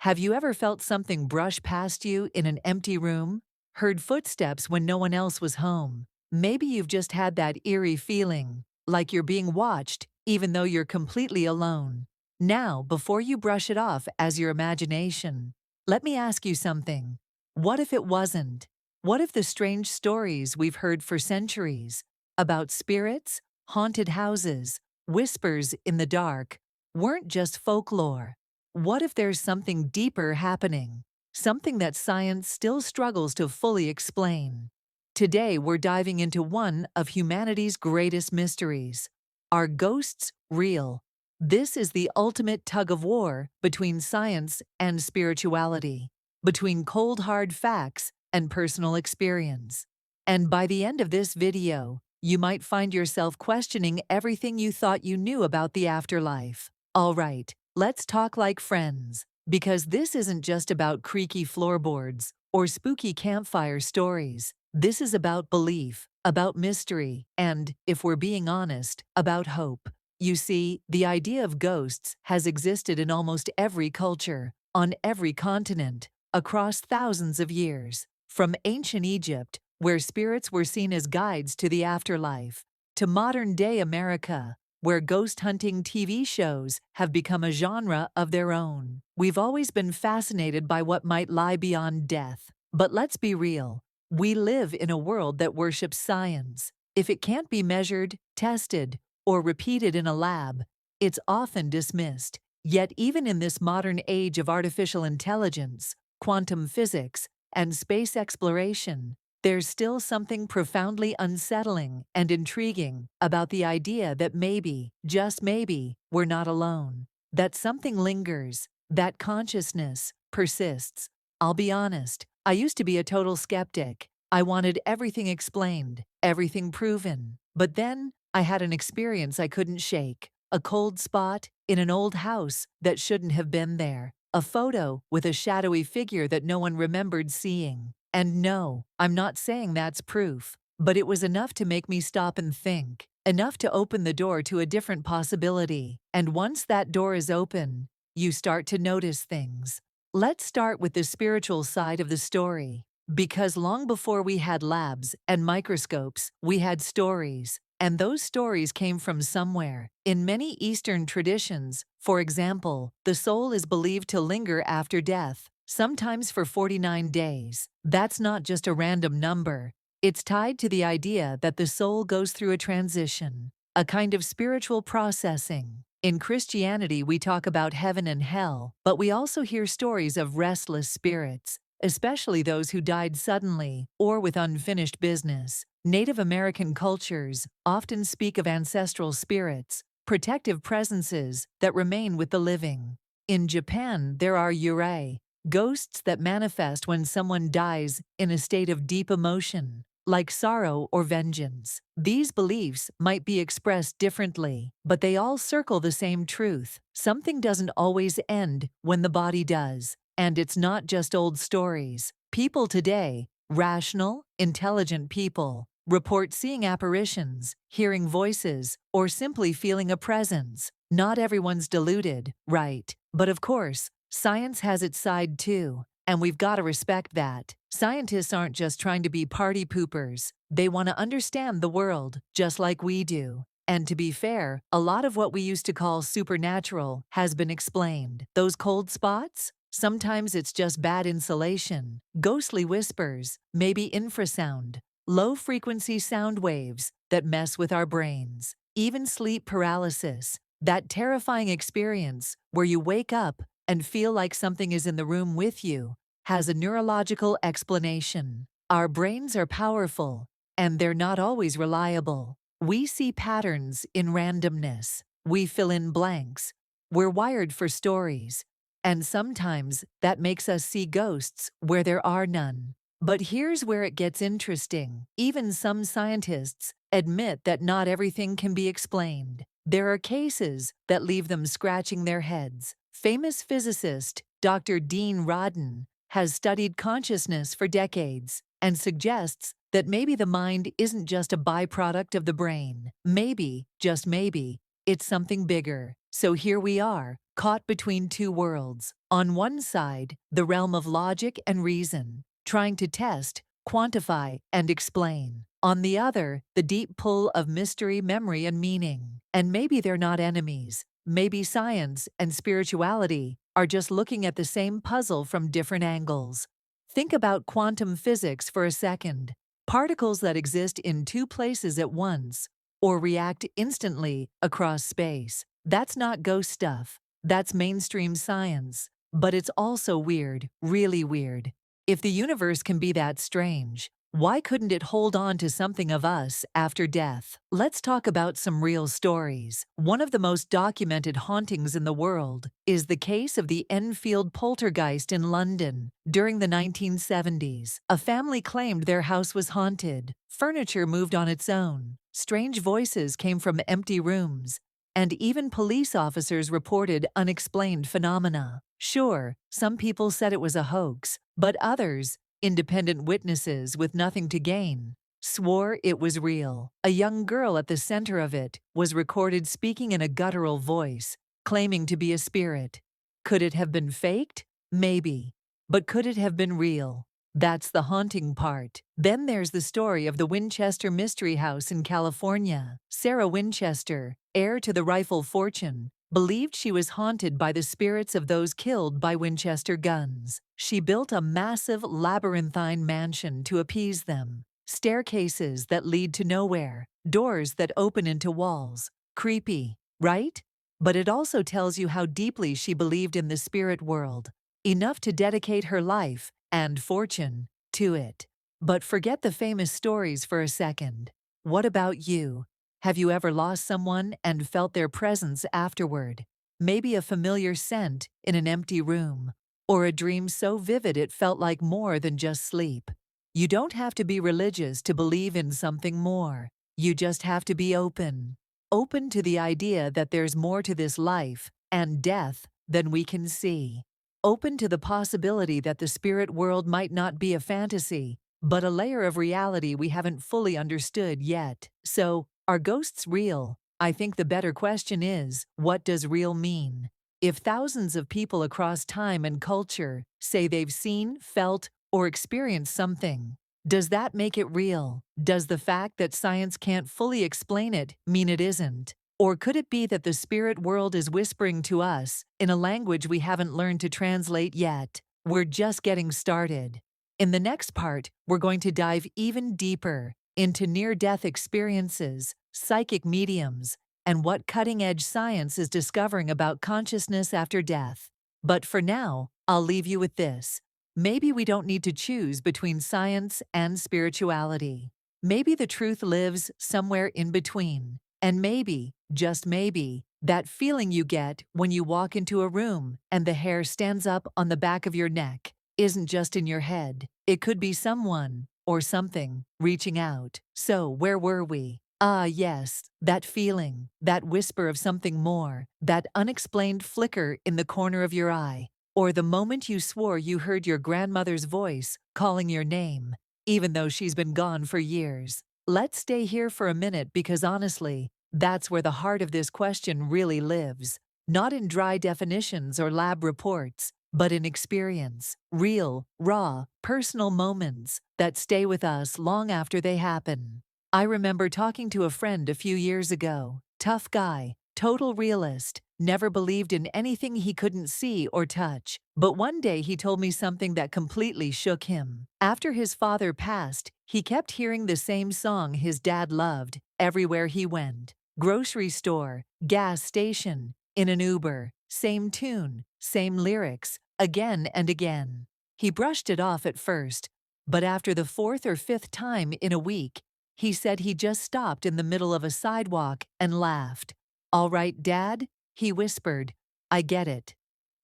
Have you ever felt something brush past you in an empty room? Heard footsteps when no one else was home? Maybe you've just had that eerie feeling, like you're being watched, even though you're completely alone. Now, before you brush it off as your imagination, let me ask you something. What if it wasn't? What if the strange stories we've heard for centuries about spirits, haunted houses, whispers in the dark weren't just folklore? What if there's something deeper happening? Something that science still struggles to fully explain. Today, we're diving into one of humanity's greatest mysteries. Are ghosts real? This is the ultimate tug of war between science and spirituality, between cold hard facts and personal experience. And by the end of this video, you might find yourself questioning everything you thought you knew about the afterlife. All right, let's talk like friends, because this isn't just about creaky floorboards or spooky campfire stories. This is about belief, about mystery, and, if we're being honest, about hope. You see, the idea of ghosts has existed in almost every culture, on every continent, across thousands of years. From ancient Egypt, where spirits were seen as guides to the afterlife, to modern-day America, where ghost hunting TV shows have become a genre of their own. We've always been fascinated by what might lie beyond death. But let's be real. We live in a world that worships science. If it can't be measured, tested, or repeated in a lab, it's often dismissed. Yet even in this modern age of artificial intelligence, quantum physics, and space exploration, there's still something profoundly unsettling and intriguing about the idea that maybe, just maybe, we're not alone. That something lingers, that consciousness persists. I'll be honest, I used to be a total skeptic. I wanted everything explained, everything proven. But then, I had an experience I couldn't shake. A cold spot in an old house that shouldn't have been there. A photo with a shadowy figure that no one remembered seeing. And no, I'm not saying that's proof, but it was enough to make me stop and think. Enough to open the door to a different possibility. And once that door is open, you start to notice things. Let's start with the spiritual side of the story. Because long before we had labs and microscopes, we had stories. And those stories came from somewhere. In many Eastern traditions, for example, the soul is believed to linger after death, sometimes for 49 days. That's not just a random number. It's tied to the idea that the soul goes through a transition, a kind of spiritual processing. In Christianity, we talk about heaven and hell, but we also hear stories of restless spirits, especially those who died suddenly or with unfinished business. Native American cultures often speak of ancestral spirits, protective presences that remain with the living. In Japan, there are yurei, ghosts that manifest when someone dies in a state of deep emotion, like sorrow or vengeance. These beliefs might be expressed differently, but they all circle the same truth. Something doesn't always end when the body does. And it's not just old stories. People today, rational, intelligent people, report seeing apparitions, hearing voices, or simply feeling a presence. Not everyone's deluded, right? But of course, science has its side too, and we've got to respect that. Scientists aren't just trying to be party poopers. They want to understand the world, just like we do. And to be fair, a lot of what we used to call supernatural has been explained. Those cold spots? Sometimes it's just bad insulation, ghostly whispers, maybe infrasound, low-frequency sound waves that mess with our brains. Even sleep paralysis, that terrifying experience where you wake up and feel like something is in the room with you, has a neurological explanation. Our brains are powerful, and they're not always reliable. We see patterns in randomness. We fill in blanks. We're wired for stories. And sometimes that makes us see ghosts where there are none. But here's where it gets interesting. Even some scientists admit that not everything can be explained. There are cases that leave them scratching their heads. Famous physicist Dr. Dean Radin has studied consciousness for decades and suggests that maybe the mind isn't just a byproduct of the brain. Maybe, just maybe, it's something bigger, So here we are, caught between two worlds. On one side, the realm of logic and reason, trying to test, quantify, and explain. On the other, the deep pull of mystery, memory, and meaning. And maybe they're not enemies. Maybe science and spirituality are just looking at the same puzzle from different angles. Think about quantum physics for a second. Particles that exist in two places at once, or react instantly across space. That's not ghost stuff. That's mainstream science. But it's also weird, really weird. If the universe can be that strange, why couldn't it hold on to something of us after death? Let's talk about some real stories. One of the most documented hauntings in the world is the case of the Enfield poltergeist in London during the 1970s. A family claimed their house was haunted. Furniture moved on its own. Strange voices came from empty rooms. And even police officers reported unexplained phenomena. Sure, some people said it was a hoax, but others, independent witnesses with nothing to gain, swore it was real. A young girl at the center of it was recorded speaking in a guttural voice, claiming to be a spirit. Could it have been faked? Maybe. But could it have been real? That's the haunting part. Then there's the story of the Winchester Mystery House in California. Sarah Winchester, heir to the rifle fortune, believed she was haunted by the spirits of those killed by Winchester guns. She built a massive labyrinthine mansion to appease them. Staircases that lead to nowhere, doors that open into walls. Creepy, right? But it also tells you how deeply she believed in the spirit world, enough to dedicate her life and fortune to it. But forget the famous stories for a second. What about you? Have you ever lost someone and felt their presence afterward? Maybe a familiar scent in an empty room, or a dream so vivid it felt like more than just sleep. You don't have to be religious to believe in something more. You just have to be open. Open to the idea that there's more to this life and death than we can see. Open to the possibility that the spirit world might not be a fantasy, but a layer of reality we haven't fully understood yet. So, are ghosts real? I think the better question is, what does real mean? If thousands of people across time and culture say they've seen, felt, or experienced something, does that make it real? Does the fact that science can't fully explain it mean it isn't? Or could it be that the spirit world is whispering to us in a language we haven't learned to translate yet? We're just getting started. In the next part, we're going to dive even deeper into near-death experiences, psychic mediums, and what cutting-edge science is discovering about consciousness after death. But for now, I'll leave you with this. Maybe we don't need to choose between science and spirituality. Maybe the truth lives somewhere in between. And maybe, just maybe, that feeling you get when you walk into a room and the hair stands up on the back of your neck isn't just in your head. It could be someone or something reaching out. So, where were we? Ah, yes, that feeling, that whisper of something more, that unexplained flicker in the corner of your eye, or the moment you swore you heard your grandmother's voice calling your name, even though she's been gone for years. Let's stay here for a minute because honestly, that's where the heart of this question really lives. Not in dry definitions or lab reports, but in experience, real, raw, personal moments that stay with us long after they happen. I remember talking to a friend a few years ago. Tough guy, total realist, never believed in anything he couldn't see or touch. But one day he told me something that completely shook him. After his father passed, he kept hearing the same song his dad loved everywhere he went. Grocery store, gas station, in an Uber, same tune, same lyrics, again and again. He brushed it off at first, but after the fourth or fifth time in a week, he said he just stopped in the middle of a sidewalk and laughed. "All right, Dad," he whispered, "I get it.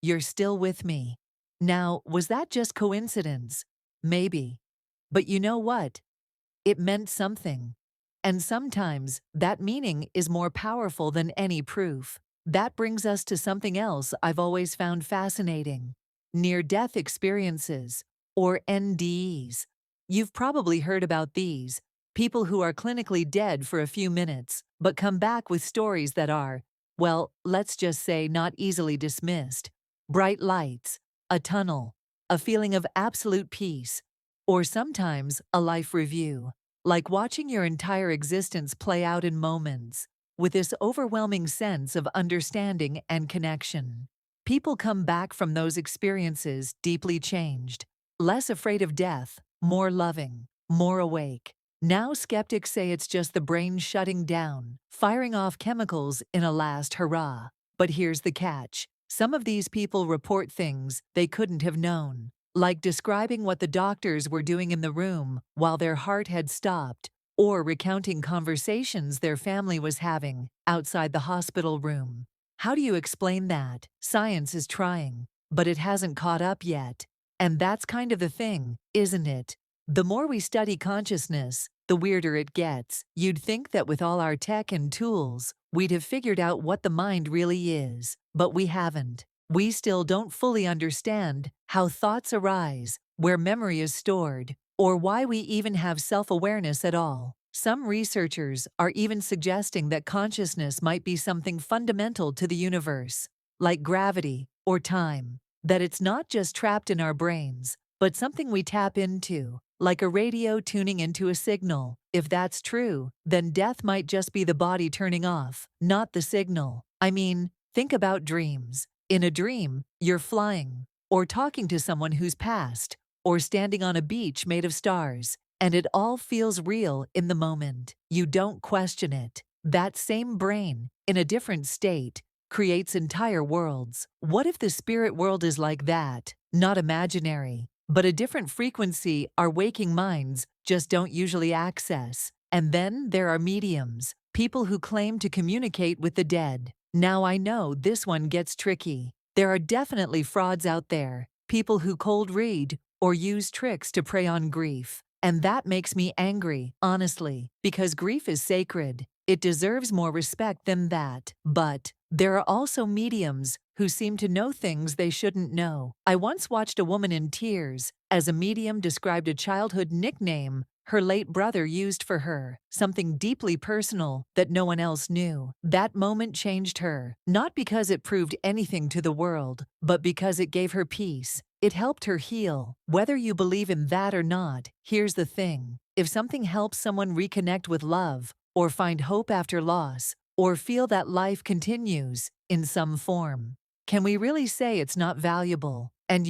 You're still with me." Now, was that just coincidence? Maybe. But you know what? It meant something. And sometimes that meaning is more powerful than any proof. That brings us to something else I've always found fascinating: near-death experiences, or NDEs. You've probably heard about these, people who are clinically dead for a few minutes, but come back with stories that are, Well, let's just say not easily dismissed. Bright lights, a tunnel, a feeling of absolute peace, or sometimes a life review, like watching your entire existence play out in moments, with this overwhelming sense of understanding and connection. People come back from those experiences deeply changed, less afraid of death, more loving, more awake. Now skeptics say it's just the brain shutting down, firing off chemicals in a last hurrah. But here's the catch. Some of these people report things they couldn't have known, like describing what the doctors were doing in the room while their heart had stopped, or recounting conversations their family was having outside the hospital room. How do you explain that? Science is trying, but it hasn't caught up yet. And that's kind of the thing, isn't it? The more we study consciousness, the weirder it gets. You'd think that with all our tech and tools, we'd have figured out what the mind really is, but we haven't. We still don't fully understand how thoughts arise, where memory is stored, or why we even have self-awareness at all. Some researchers are even suggesting that consciousness might be something fundamental to the universe, like gravity or time, that it's not just trapped in our brains, but something we tap into, like a radio tuning into a signal. If that's true, then death might just be the body turning off, not the signal. I mean, think about dreams. In a dream, you're flying, or talking to someone who's passed, or standing on a beach made of stars, and it all feels real in the moment. You don't question it. That same brain, in a different state, creates entire worlds. What if the spirit world is like that, not imaginary, but a different frequency our waking minds just don't usually access? And then there are mediums, people who claim to communicate with the dead. Now I know this one gets tricky. There are definitely frauds out there, people who cold read or use tricks to prey on grief. And that makes me angry, honestly, because grief is sacred. It deserves more respect than that. But there are also mediums who seem to know things they shouldn't know. I once watched a woman in tears as a medium described a childhood nickname her late brother used for her, something deeply personal that no one else knew. That moment changed her, not because it proved anything to the world, but because it gave her peace. It helped her heal. Whether you believe in that or not, here's the thing. If something helps someone reconnect with love, or find hope after loss, or feel that life continues in some form, can we really say it's not valuable? And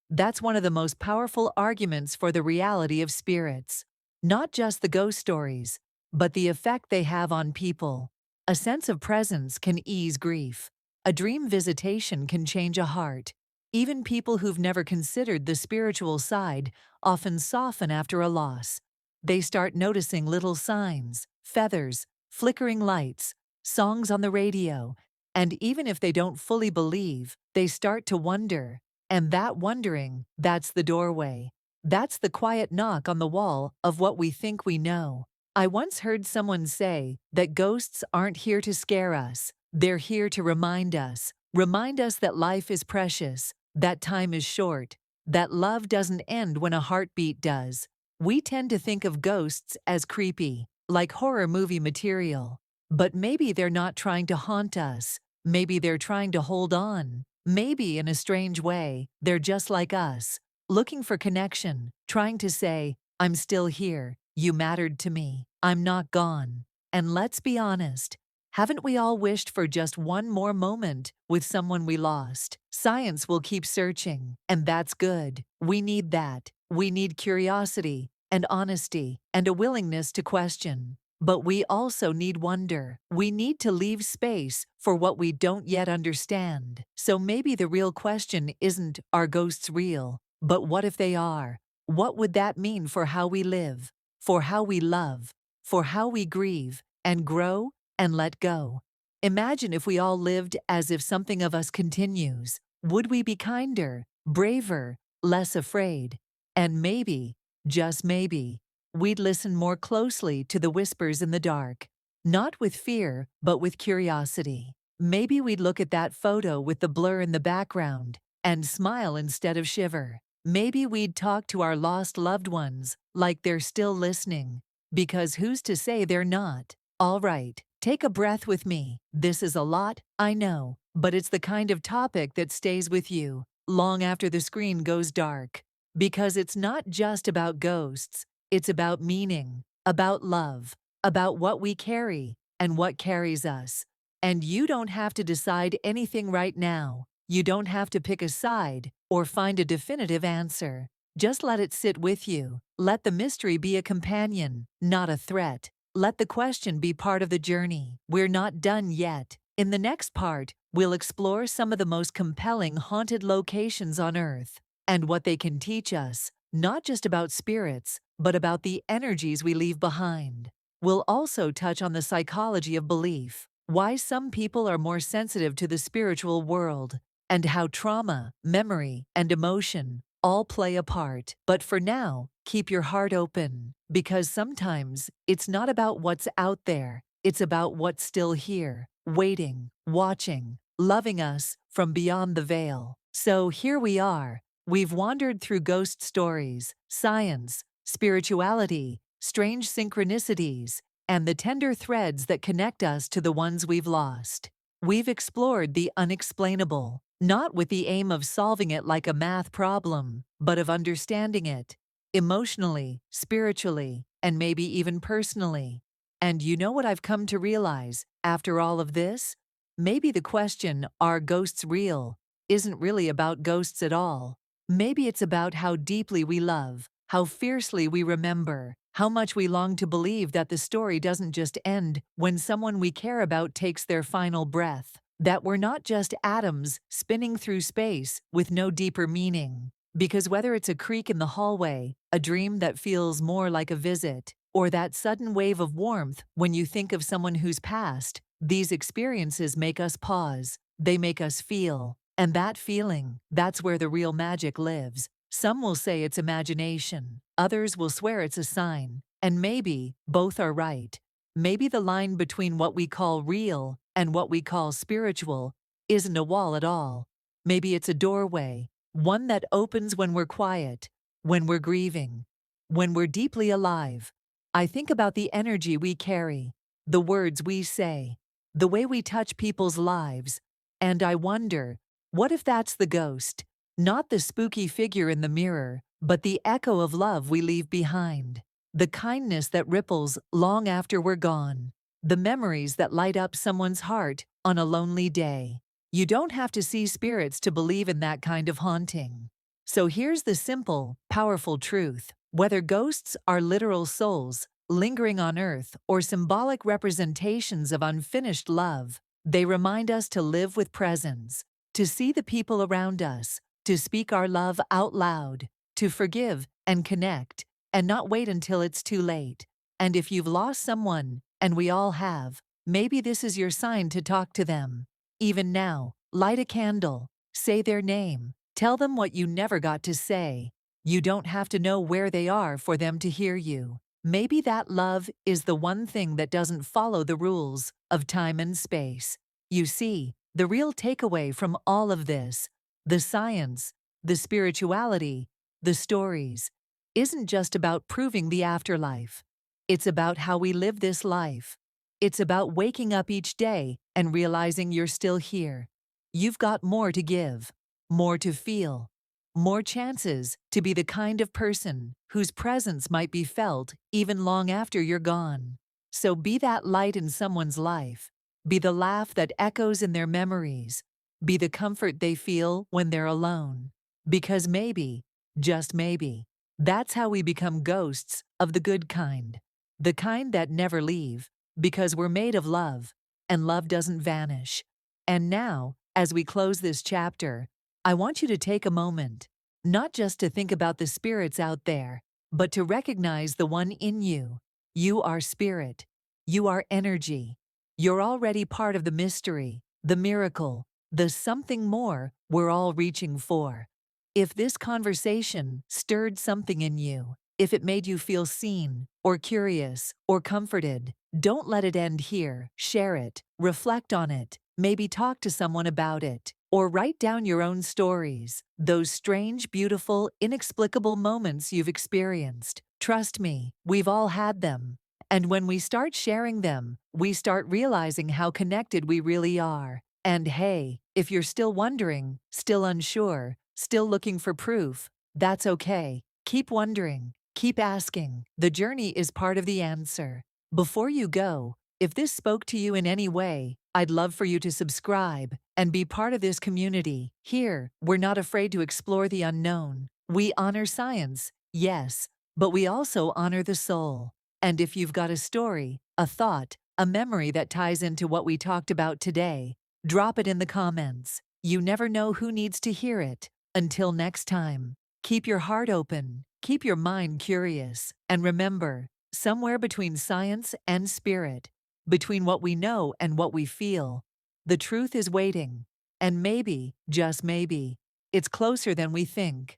that's one of the most powerful arguments for the reality of spirits. Not just the ghost stories, but the effect they have on people. A sense of presence can ease grief. A dream visitation can change a heart. Even people who've never considered the spiritual side often soften after a loss. They start noticing little signs, feathers, flickering lights, songs on the radio, and even if they don't fully believe, they start to wonder. And that wondering, that's the doorway. That's the quiet knock on the wall of what we think we know. I once heard someone say that ghosts aren't here to scare us. They're here to remind us that life is precious, that time is short, that love doesn't end when a heartbeat does. We tend to think of ghosts as creepy, like horror movie material. But maybe they're not trying to haunt us. Maybe they're trying to hold on. Maybe in a strange way, they're just like us, looking for connection, trying to say, I'm still here, you mattered to me, I'm not gone. And let's be honest, haven't we all wished for just one more moment with someone we lost? Science will keep searching, and that's good. We need that. We need curiosity and honesty and a willingness to question. But we also need wonder. We need to leave space for what we don't yet understand. So maybe the real question isn't, are ghosts real? But what if they are? What would that mean for how we live, for how we love, for how we grieve and grow and let go? Imagine if we all lived as if something of us continues. Would we be kinder, braver, less afraid? And maybe, just maybe, we'd listen more closely to the whispers in the dark, not with fear, but with curiosity. Maybe we'd look at that photo with the blur in the background and smile instead of shiver. Maybe we'd talk to our lost loved ones like they're still listening, because who's to say they're not? All right, Take a breath with me. This is a lot, I know, but it's the kind of topic that stays with you long after the screen goes dark. Because it's not just about ghosts, it's about meaning, about love, about what we carry and what carries us. And you don't have to decide anything right now. You don't have to pick a side or find a definitive answer. Just let it sit with you. Let the mystery be a companion, not a threat. Let the question be part of the journey. We're not done yet. In the next part, we'll explore some of the most compelling haunted locations on Earth and what they can teach us, not just about spirits, but about the energies we leave behind. We'll also touch on the psychology of belief, why some people are more sensitive to the spiritual world, and how trauma, memory, and emotion all play a part. But for now, keep your heart open, because sometimes it's not about what's out there, it's about what's still here, waiting, watching, loving us from beyond the veil. So here we are. We've wandered through ghost stories, science, spirituality, strange synchronicities, and the tender threads that connect us to the ones we've lost. We've explored the unexplainable, not with the aim of solving it like a math problem, but of understanding it, emotionally, spiritually, and maybe even personally. And you know what I've come to realize after all of this? Maybe the question, are ghosts real, isn't really about ghosts at all. Maybe it's about how deeply we love, how fiercely we remember, how much we long to believe that the story doesn't just end when someone we care about takes their final breath, that we're not just atoms spinning through space with no deeper meaning. Because whether it's a creak in the hallway, a dream that feels more like a visit, or that sudden wave of warmth when you think of someone who's passed, these experiences make us pause, they make us feel. And that feeling, that's where the real magic lives. Some will say it's imagination, others will swear it's a sign, and maybe both are right. Maybe the line between what we call real and what we call spiritual isn't a wall at all. Maybe it's a doorway, one that opens when we're quiet, when we're grieving, when we're deeply alive. I think about the energy we carry, the words we say, the way we touch people's lives, and I wonder, what if that's the ghost? Not the spooky figure in the mirror, but the echo of love we leave behind. The kindness that ripples long after we're gone. The memories that light up someone's heart on a lonely day. You don't have to see spirits to believe in that kind of haunting. So here's the simple, powerful truth. Whether ghosts are literal souls lingering on Earth or symbolic representations of unfinished love, they remind us to live with presence, to see the people around us, to speak our love out loud, to forgive and connect, and not wait until it's too late. And if you've lost someone, and we all have, maybe this is your sign to talk to them. Even now, light a candle, say their name, tell them what you never got to say. You don't have to know where they are for them to hear you. Maybe that love is the one thing that doesn't follow the rules of time and space. You see, the real takeaway from all of this, the science, the spirituality, the stories, isn't just about proving the afterlife. It's about how we live this life. It's about waking up each day and realizing you're still here. You've got more to give, more to feel, more chances to be the kind of person whose presence might be felt even long after you're gone. So be that light in someone's life. Be the laugh that echoes in their memories. Be the comfort they feel when they're alone. Because maybe, just maybe, that's how we become ghosts of the good kind. The kind that never leave, because we're made of love, and love doesn't vanish. And now, as we close this chapter, I want you to take a moment, not just to think about the spirits out there, but to recognize the one in you. You are spirit. You are energy. You're already part of the mystery, the miracle, the something more we're all reaching for. If this conversation stirred something in you, if it made you feel seen, or curious, or comforted, don't let it end here. Share it, reflect on it, maybe talk to someone about it, or write down your own stories, those strange, beautiful, inexplicable moments you've experienced. Trust me, we've all had them. And when we start sharing them, we start realizing how connected we really are. And hey, if you're still wondering, still unsure, still looking for proof, that's okay. Keep wondering, keep asking. The journey is part of the answer. Before you go, if this spoke to you in any way, I'd love for you to subscribe and be part of this community. Here, we're not afraid to explore the unknown. We honor science, yes, but we also honor the soul. And if you've got a story, a thought, a memory that ties into what we talked about today, drop it in the comments. You never know who needs to hear it. Until next time, keep your heart open, keep your mind curious, and remember, somewhere between science and spirit, between what we know and what we feel, the truth is waiting. And maybe, just maybe, it's closer than we think.